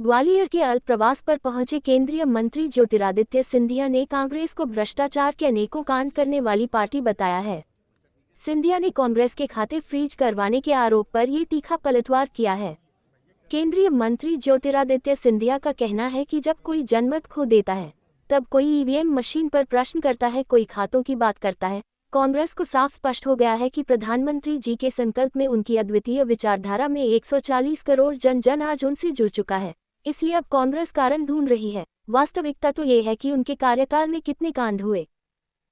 ग्वालियर के अल्प प्रवास पर पहुंचे केंद्रीय मंत्री ज्योतिरादित्य सिंधिया ने कांग्रेस को भ्रष्टाचार के अनेकों कांड करने वाली पार्टी बताया है। सिंधिया ने कांग्रेस के खाते फ्रीज करवाने के आरोप पर ये तीखा पलटवार किया है। केंद्रीय मंत्री ज्योतिरादित्य सिंधिया का कहना है कि जब कोई जनमत खो देता है तब कोई ईवीएम मशीन पर प्रश्न करता है, कोई खातों की बात करता है। कांग्रेस को साफ स्पष्ट हो गया है कि प्रधानमंत्री जी के संकल्प में उनकी अद्वितीय विचारधारा में 140 करोड़ जन आज उनसे जुड़ चुका है। इसलिए अब कांग्रेस कारण ढूंढ रही है। वास्तविकता तो ये है कि उनके कार्यकाल में कितने कांड हुए,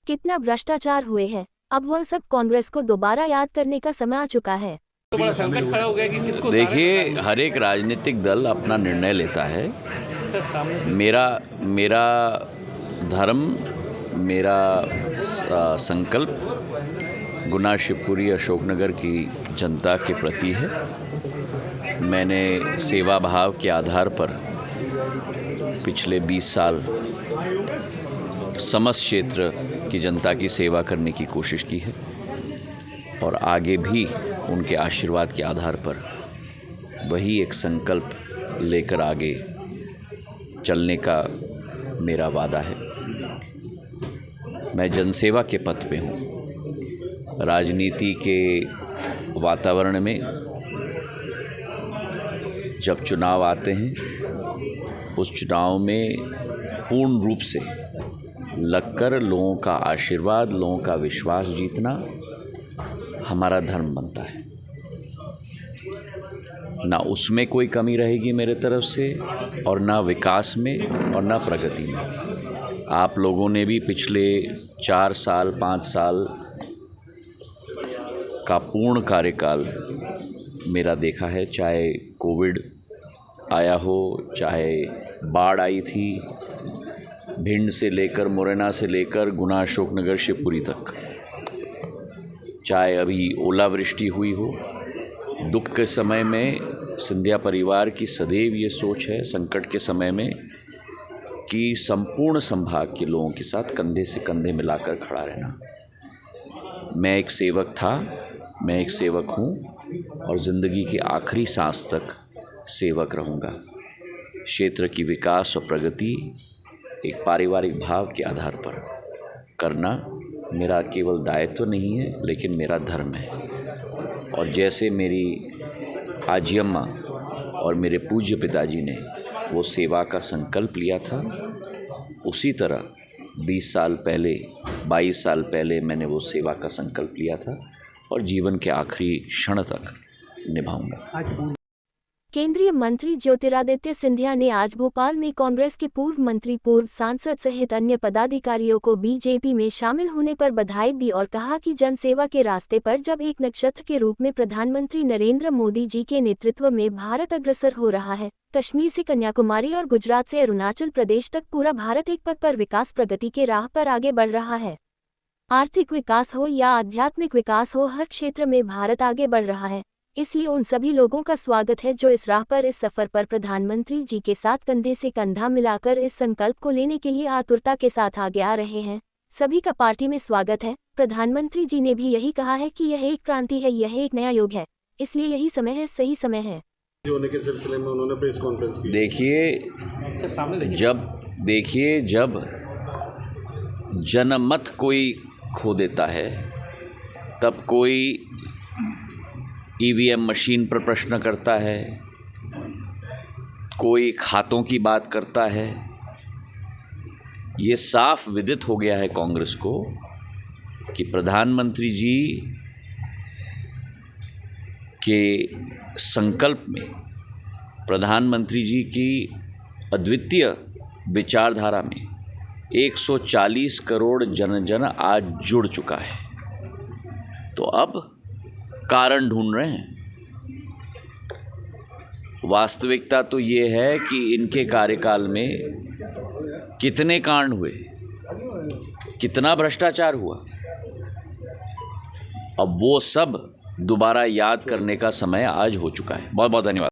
कितना भ्रष्टाचार हुए हैं। अब वह सब कांग्रेस को दोबारा याद करने का समय आ चुका है। तो बड़ा संकट खड़ा हो गया कि किसको। देखिए, हर एक राजनीतिक दल अपना निर्णय लेता है। मेरा धर्म, मेरा संकल्प गुना शिवपुरी अशोकनगर की जनता के प्रति है। मैंने सेवा भाव के आधार पर पिछले 20 साल समस्त क्षेत्र की जनता की सेवा करने की कोशिश की है और आगे भी उनके आशीर्वाद के आधार पर वही एक संकल्प लेकर आगे चलने का मेरा वादा है। मैं जनसेवा के पथ पे हूँ। राजनीति के वातावरण में जब चुनाव आते हैं, उस चुनाव में पूर्ण रूप से लगकर लोगों का आशीर्वाद, लोगों का विश्वास जीतना हमारा धर्म बनता है। ना उसमें कोई कमी रहेगी मेरे तरफ से, और ना विकास में और ना प्रगति में। आप लोगों ने भी पिछले 4 साल 5 साल का पूर्ण कार्यकाल मेरा देखा है। चाहे कोविड आया हो, चाहे बाढ़ आई थी, भिंड से लेकर मुरैना से लेकर गुना अशोकनगर शिवपुरी तक, चाहे अभी ओलावृष्टि हुई हो। दुख के समय में सिंधिया परिवार की सदैव ये सोच है, संकट के समय में, कि संपूर्ण संभाग के लोगों के साथ कंधे से कंधे मिलाकर खड़ा रहना। मैं एक सेवक था, मैं एक सेवक हूँ और ज़िंदगी की आखिरी सांस तक सेवक रहूँगा। क्षेत्र की विकास और प्रगति एक पारिवारिक भाव के आधार पर करना मेरा केवल दायित्व नहीं है, लेकिन मेरा धर्म है। और जैसे मेरी आजी अम्मा और मेरे पूज्य पिताजी ने वो सेवा का संकल्प लिया था, उसी तरह 20 साल पहले, 22 साल पहले मैंने वो सेवा का संकल्प लिया था और जीवन के आखिरी क्षण तक निभाऊंगा। केंद्रीय मंत्री ज्योतिरादित्य सिंधिया ने आज भोपाल में कांग्रेस के पूर्व मंत्री, पूर्व सांसद सहित अन्य पदाधिकारियों को बीजेपी में शामिल होने पर बधाई दी और कहा कि जनसेवा के रास्ते पर जब एक नक्षत्र के रूप में प्रधानमंत्री नरेंद्र मोदी जी के नेतृत्व में भारत अग्रसर हो रहा है, कश्मीर से कन्याकुमारी और गुजरात से अरुणाचल प्रदेश तक पूरा भारत एक पथ पर विकास प्रगति के राह पर आगे बढ़ रहा है। आर्थिक विकास हो या आध्यात्मिक विकास हो, हर क्षेत्र में भारत आगे बढ़ रहा है। इसलिए उन सभी लोगों का स्वागत है जो इस राह पर, इस सफर पर प्रधानमंत्री जी के साथ कंधे से कंधा मिलाकर इस संकल्प को लेने के लिए आतुरता के साथ आगे आ रहे हैं। सभी का पार्टी में स्वागत है। प्रधानमंत्री जी ने भी यही कहा है कि यह एक क्रांति है, यह एक नया युग है, इसलिए यही समय है, सही समय है। होने के सिलसिले में उन्होंने प्रेस कॉन्फ्रेंस की। जब जनमत कोई खो देता है तब कोई ईवीएम मशीन पर प्रश्न करता है, कोई खातों की बात करता है। ये साफ विदित हो गया है कांग्रेस को कि प्रधानमंत्री जी के संकल्प में, प्रधानमंत्री जी की अद्वितीय विचारधारा में 140 करोड़ जन आज जुड़ चुका है। तो अब कारण ढूंढ रहे हैं। वास्तविकता तो ये है कि इनके कार्यकाल में कितने कांड हुए, कितना भ्रष्टाचार हुआ। अब वो सब दोबारा याद करने का समय आज हो चुका है। बहुत बहुत धन्यवाद।